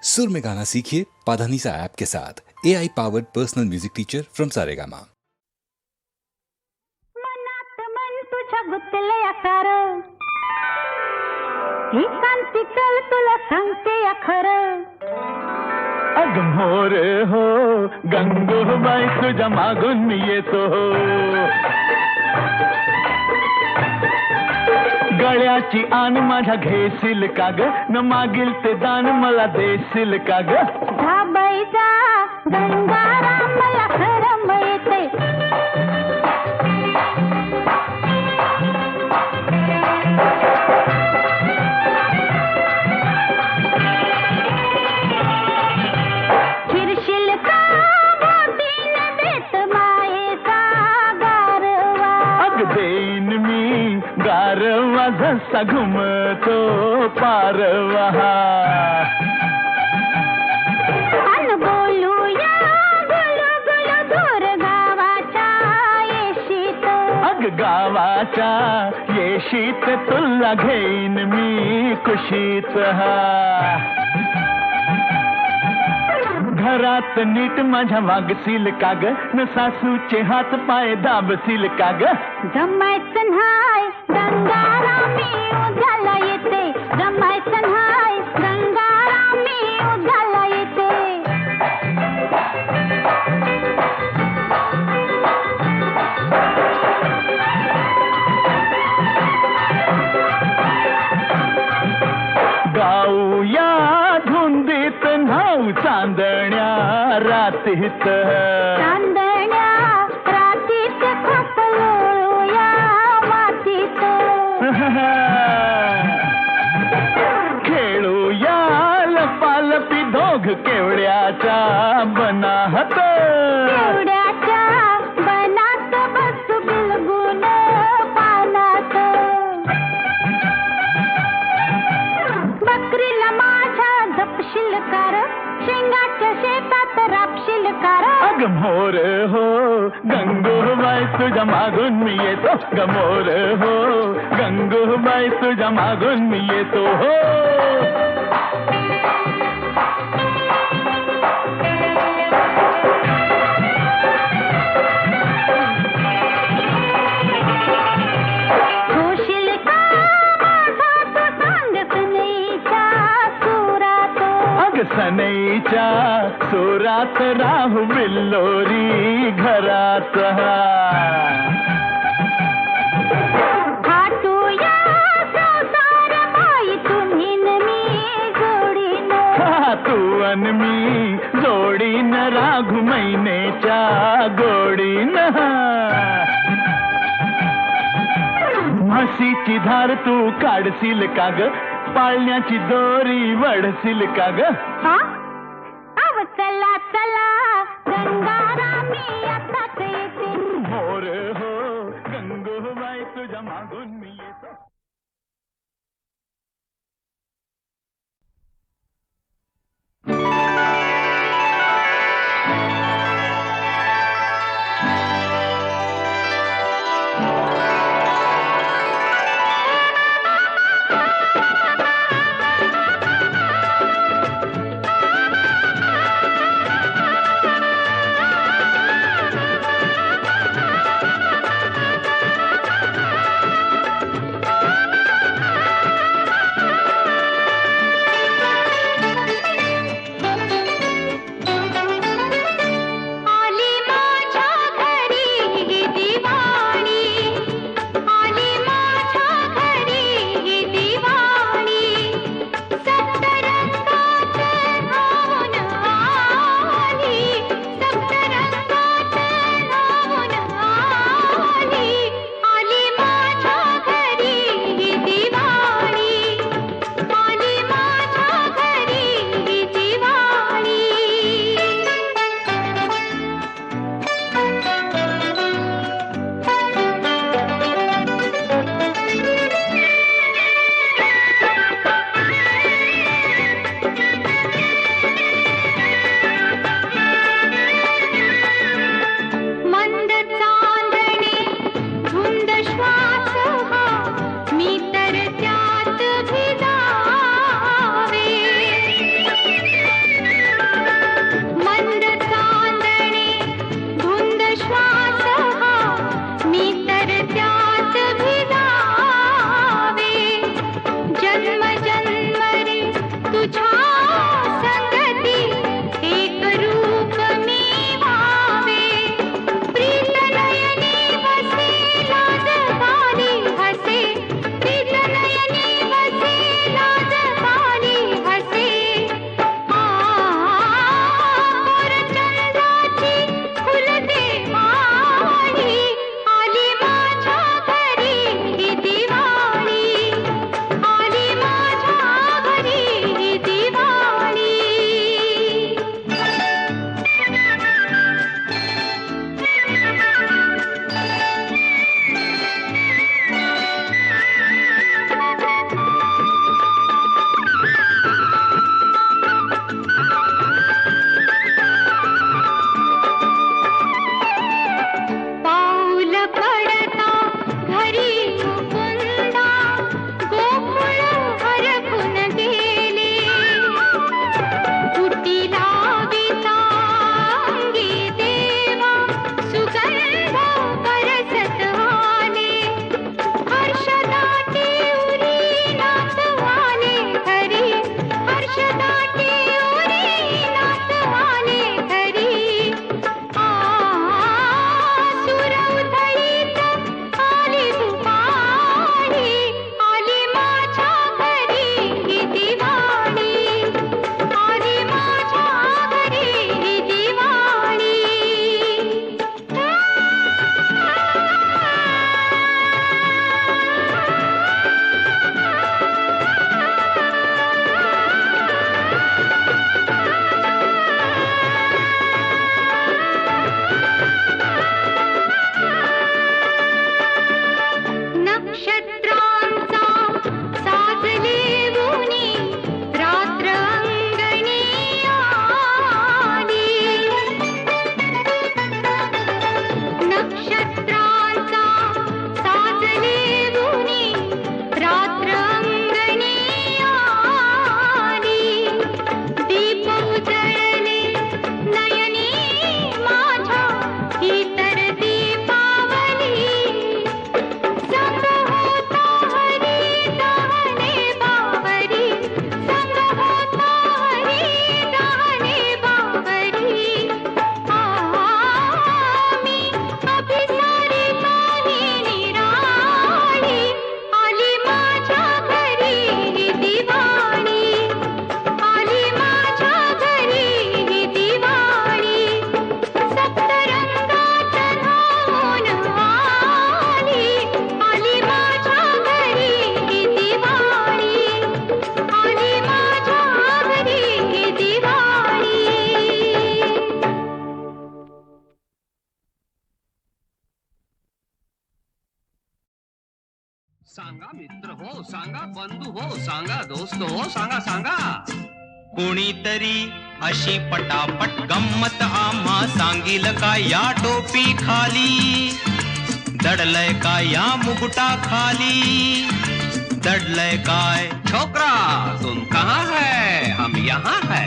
सुर में गाना सीखिए पाधानीसा ऐप के साथ AI powered personal music teacher from Saregama. मनात मन तुझ्या गुंतले आकार ही कांती चल तुला सांगते या खरं. अग मोर हो गंगूबाई तुझ्या मागून मी येतो. गळ्याची आन माझ्या घेशील का ग, न मागील ते दान मला देशील का ग. धाबाईचा गंगाराम मला खरं मिळते. फिरशील का बोटीन देत मायेचा गारवा. अग देईन मी गारवा जसा घुमतो पारवा. अन बोलूया गुलू गुलू दूर गावाच्या येशीत. अग गावाच्या येशीत तुला घेईन मी कुशीत. घरात नीट माझ्या वागशील का ग, न सासूचे हात पाय दाबशील का ग. जमायचं न्हाय गंगारामी उजाला येते. जमायचं न्हाय गंगारामी उजाला येते. गाऊया धुंदीत न्हाऊ चांदण्या रातीत. चांदण्या रातीत खपलोळूया मातीत. खेळूया लपालपी दोघ केवड्याच्या बनाहत. केवड्याच्या बनात बसू बिलगून पानात. बकरीला माझ्या जपशील कार, शेंगाच्या शेतात रापशील कार. अग मोर हो गंगूबाई तुझ्या मागून मी येतो. ग मोर हो गंगूबाई तुझ्या मागून मी येतो. हो होशील का माझा तू सांग सनईच्या सुरात. अग सनईच्या सुरात राहू बिल्लोरी घरात. थाटूया संसार बाई तुम्ही न मी जोडीन. तू अन मी जोडीन राघू महिनेच्या गोडीन. म्हशीची धार तू काढशील का ग, पाळण्याची दोरी वडशील का ग. हा अव चला चला गंगारामी आताच येते. मोर हो गंगूबाई तुझ्या मागून मी येतो. संगती एक रूप मी व्हावे प्रीत नयनी वसे लाज पाली हसे प्रीत नयनी वसे लाज पाली हसे मोर चंद्राची फुलते माळी आली माझ्या घरी ही दिवाळी आली माझ्या घरी ही दिवाळी पाऊल पडता घरी मुकुंदा गोकुळ हरपून गेले कुटी लाविता अंगी देवा सुगंध बरसत आले हर्षदाटी उरी नाचवाले घरी हर्षदाटी उरी नाचवाले घरी सुर उधळीत आली दुपारी आली माझ्या घरी ही दिवाळी आली माझ्या घरी ही दिवाळी नक्षत्रांचा साजले उनी रात्र अंगणी आली नक्षत्रांचा साजले उनी रात्र अंगणी आली दीप उजळले नयनी माझ्या ही तर दीपावली संग होता हरी दहने बावरी संग होता हरी दहने बावरी मी अभिसारी काही निराळी आली माझ्या घरी ही दिवाळी आली माझ्या घरी ही दिवाळी सप्तरंगात न्हाऊन आली आली माझ्या घरी ही दिवाळी आली माझ्या घरी ही दिवाळी सांगा मित्र हो सांगा बंधू हो सांगा दोस्त हो सांगा सांगा कोणीतरी अशी पटापट गंमत आम्हा सांगील का या टोपी खाली दडलय का या मुकुटा खाली दडलय काय छोकरा तुम कहाँ है हम यहाँ है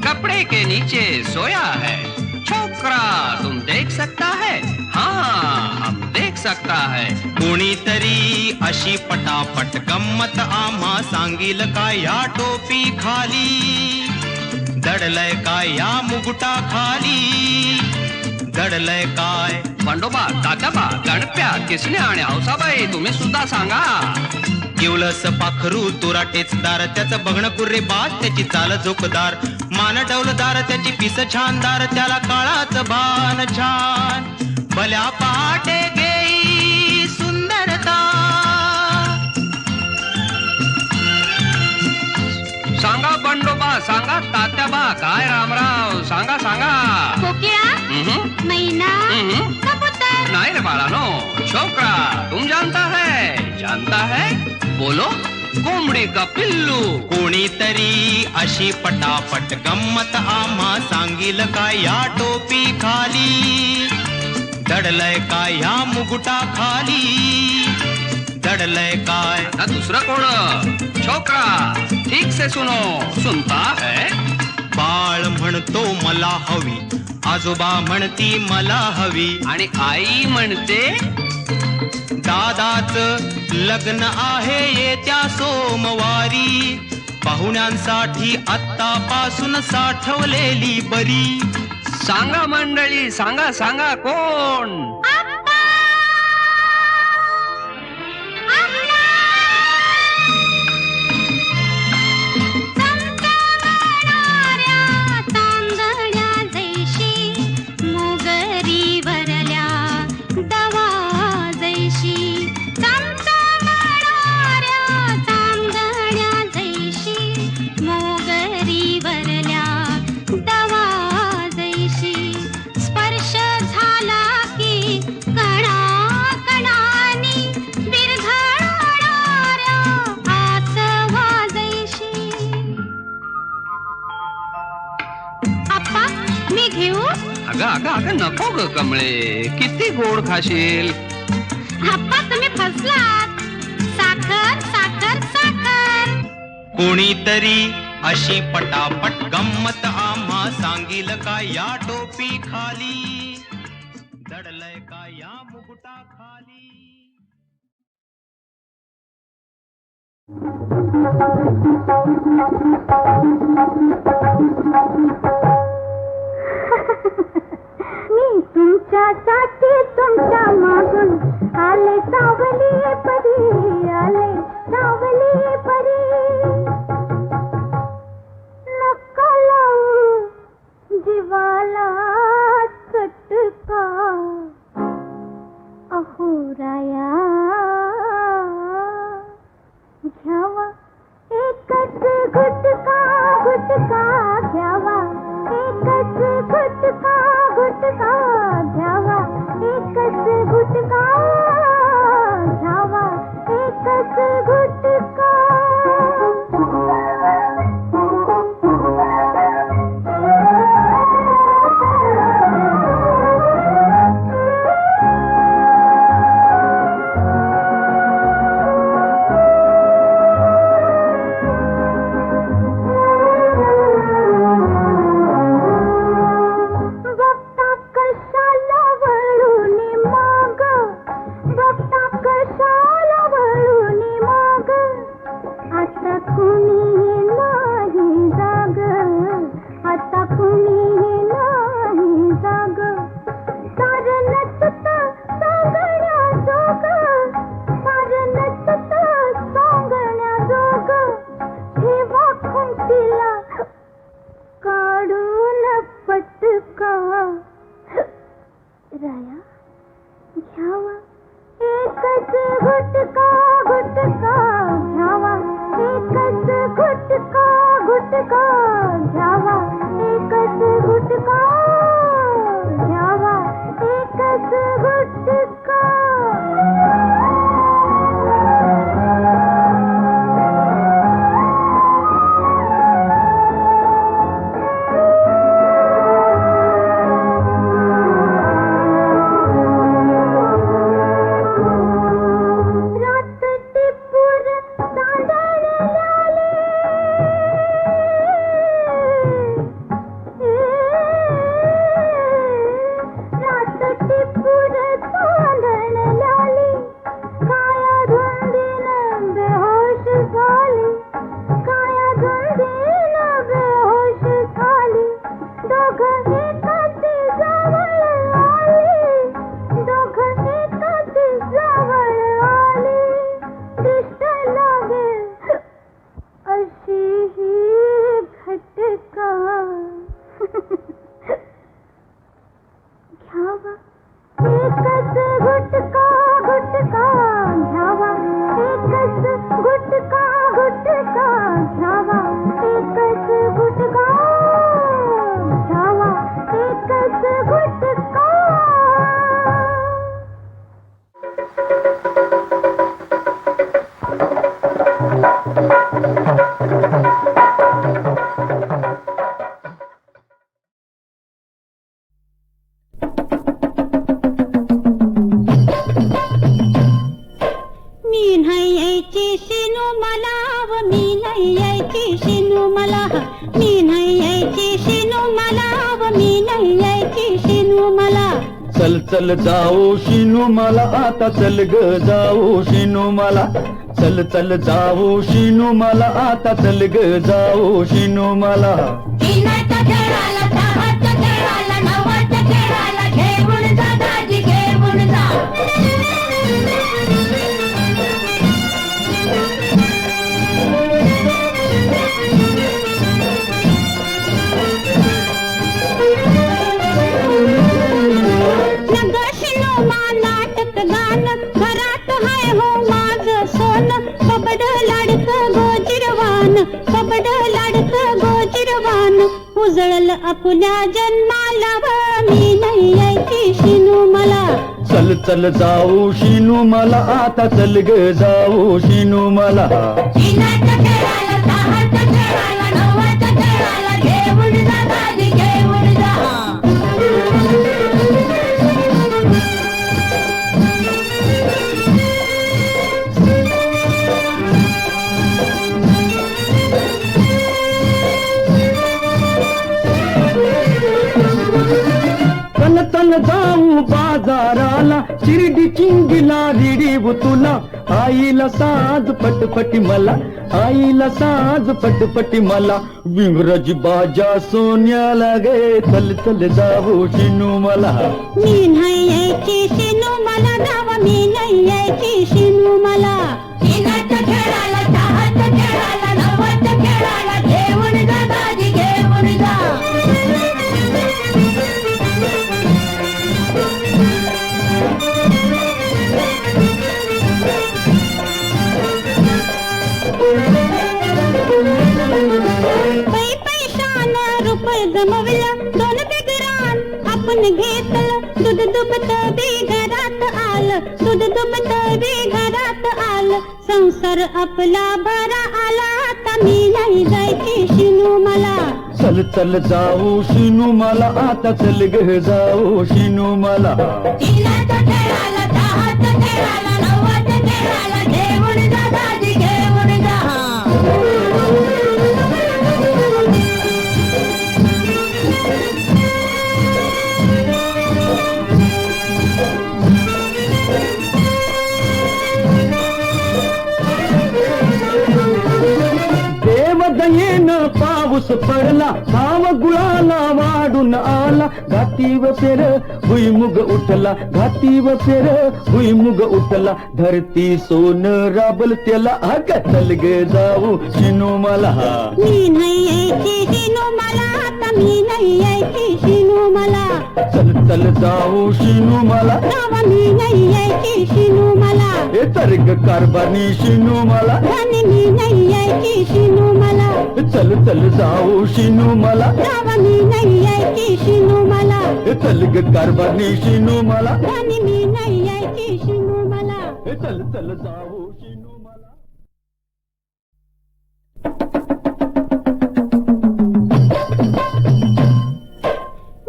कपड़े के नीचे सोया है छोकरा तुम देख सकता है हाँ हम देख सकता है कोणीतरी अशी पटापट गंमत आम्हा सांगील का या टोपी खाली दडलय का या मुकुटा खाली दडलय काय बंडोबा तात्याबा गणप्या किसने आणि हौसाबाई तुम्ही सुद्धा सांगा किवलस पाखरू तुरा टेचदार त्याचं बघणं कुर्रे बाज त्याची चाल झोकदार मान डौलदार त्याची पिस छानदार त्याला काळाच भान छान भल्या पहाटे गेई सुंदरता सांगा बंडोबा सांगा तात्याबा काय रामराव सांगा सांगा कोकिळा मैना कबूतर नहीं रे बाळानो छोकरा तुम जानता है बोलो कोंबडी का पिल्लू कोणीतरी अशी पटापट गंमत आम्हा सांगील का या टोपी खाली दडलय का या मुकुटा खाली दडलय काय ना दूसरा कोण छोकरा ठीक से सुनो सुनता है बाळ म्हणतो मला हवी आजोबा म्हणती मला हवी आणि आई म्हणते दादाच लग्न आहे येत्या सोमवारी पाहुण्यांसाठी आत्तापासून साठवलेली बरी. सांगा मंडळी, सांगा सांगा कोण? अगं नको ग कमळे, किती गोड खाशील. आप्पा तुम्ही फसलात. साखर साखर साखर. कोणीतरी अशी पटापट गंमत आम्हा सांगील का या टोपी खाली, दडलय का या मुकुटा खाली. मी तुमच्यासाठी तुमच्या मागून आले सावली परी, आले सावली परी. नका लावू जीवाला चटका अहो राया, घ्यावा एकच गुटका गुटका घ्यावा, एकच गुटका गुटका घ्यावा, एकच गुटका घ्यावा, एकच गुटका. चल चल जाओ शिनू मला आता, चल ग जाओ शिनू मला, चल चल जाऊ शिनू मला आता चल ग जाऊ शिनू मला इनाच्या खेळाला दहाच्या खेळाला नवाच्या खेळाला घेऊन जा दाजी घेऊन जा नाटक गाणं घरात हाय हो माझ सोन कबड लाडक गोजिरवान कबड लाडक गोजिरवान उजळल आपल्या जन्माला व मी नाही यायची शिनू मला चल चल जाऊ शिनू मला आता चल ग जाऊ शिनू मला इनाच्या खेळाला दहाच्या खेळाला नवाच्या खेळाला घेऊन जा दाजी घेऊन जा तन जाऊ बाजाराला चिरडी चिंगीला रिडीव तुला आईला साज पटपटी मला आईला साज पटपटी मला विंगराजी बाजा सोन्याला गे चल चल जाऊ शिनू मला मी नाही यायची शिनू मला जावा मी नाही यायची शिनू मला इनाच्या खेळाला दहाच्या खेळाला नवाच्या खेळाला घेऊन जा दाजी घेऊन जा पैशानं रुपये गमवलं दोन बिगरान आपण घेतलं दूध दुभत बी घरात आलं दूध दुभत बी घरात आलं संसार आपला भरा आला आता मी नाही जायची शिनू मला चल चल जाऊ शिनू मला आता चल ग जाऊ शिनू मला इनाच्या खेळाला दहाच्या खेळाला नवाच्या खेळाला घेऊन जा दाजी घेऊन जा देवदयेनं पाऊस पडला भाव गुळाला वाढून आला घातीव फेर भुईमुग उठला घातीव फेर भुईमुग उठला धरती सोन राबल त्याला अग चल गे जाऊ शिनू मला मी नाही यायची शिनू मला आता मी नाही यायची शिनू मला चल चल जाऊ शिनू मला जावा मी नाही यायची शिनू मला हे तर्क कारभानी शिनू मला आणि मी नाही यायची शिनू मला चल चल जाऊ शिनू मला जावा मी नाही यायची शिनू मला हे चल ग कारभानी शिनू मला आणि मी नाही यायची शिनू मला हे चल चल जाऊ शिनू मला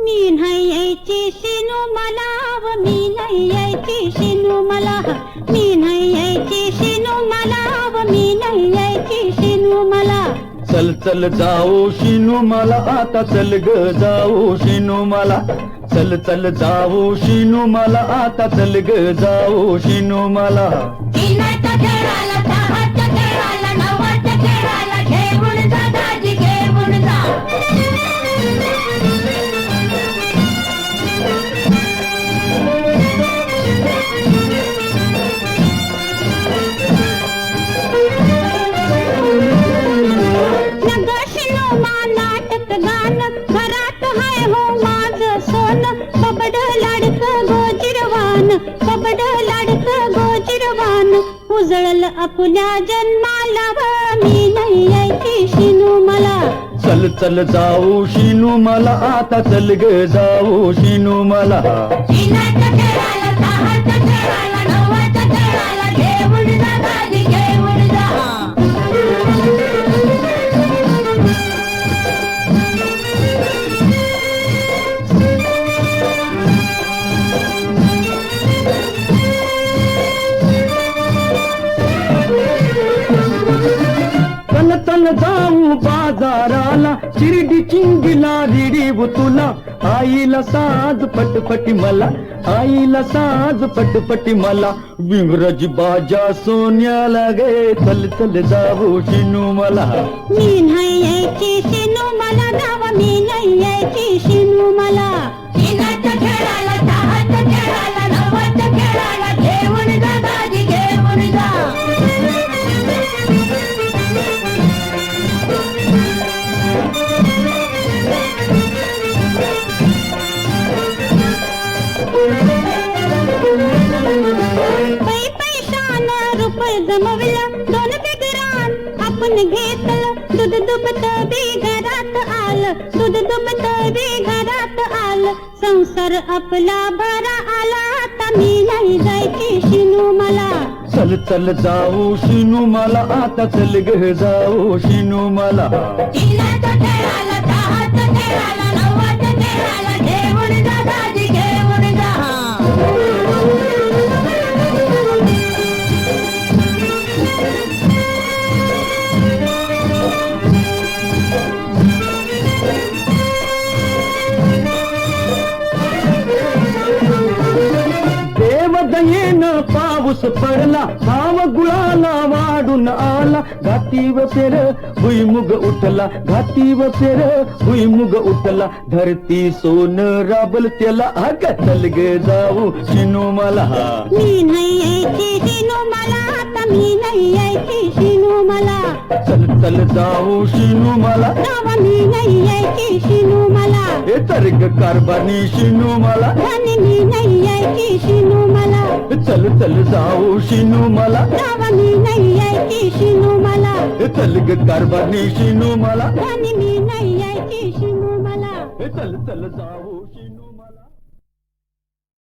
मी नाही यायची शिनू मला व मी नाही यायची शिनू मला मी नाही यायची शिनू मला व मी नाही यायची शिनू मला चल चल जाऊ शिनू मला आता चल ग जाऊ शिनू मला चल चल जाऊ शिनू मला आता चल ग जाऊ शिनू मला इनाच्या खेळाला दहाच्या खेळाला नवाच्या खेळाला घेऊन जा दाजी घेऊन जा नाटक गाणं घरात हाय हो माझ सोन कबड लाडक गोजिरवान कबड लाडक गोजिरवान उजळल आपल्या जन्माला व मी नाही यायची शिनू मला चल चल जाऊ शिनू मला आता चल ग जाऊ शिनू मला इनाच्या खेळाला दहाच्या खेळाला नवाच्या खेळाला घेऊन जा दाजी घेऊन जा तन तन जाऊ बाजाराला चिरडी चिंगीला रिडीव तुला आईला साज पटपटी मला आईला साज पटपटी मला विंगराजी बाजा सोन्याला गे चल चल जाऊ शिनू मला मी नाही यायची शिनू मला जावा मी नाही यायची शिनू मला इनाच्या खेळाला दहाच्या खेळाला नवाच्या खेळाला घेऊन जा दाजी घेऊन जा पै पैशानं रुपये जमवलं दोन बेगरान आपण घेतलं दूध दुभत बी घरात आलं दूध दुभत बी घरात आलं संसार आपला भरा आला आता मी नाही जायची शिनू मला चल चल जाऊ शिनू मला आता चल ग जाऊ शिनू मला इनाच्या खेळाला दहाच्या खेळाला नवाच्या खेळाला घेऊन जा दाजी घेऊन जा देवदयेनं पाऊस पडला भाव गुळाला वाढून आला घातीव फेर भुईमुग उठला घातीव फेर भुईमुग उठला धरती सोन राबल त्याला अग चल गे जाऊ शिनू मला मी नाही यायची शिनू मला आता मी नाही यायची शिनू मला चल चल जाऊ शिनू मला जावा मी नाही यायची शिनू मला हे तर्क कारभानी शिनू मला आणि मी नाही यायची शिनू मला चल चल जाऊ शिनू मला जावा मी नाही यायची शिनू मला हे चल ग कारभानी शिनू मला आणि मी नाही यायची शिनू मला हे चल चल जाऊ शिनू मला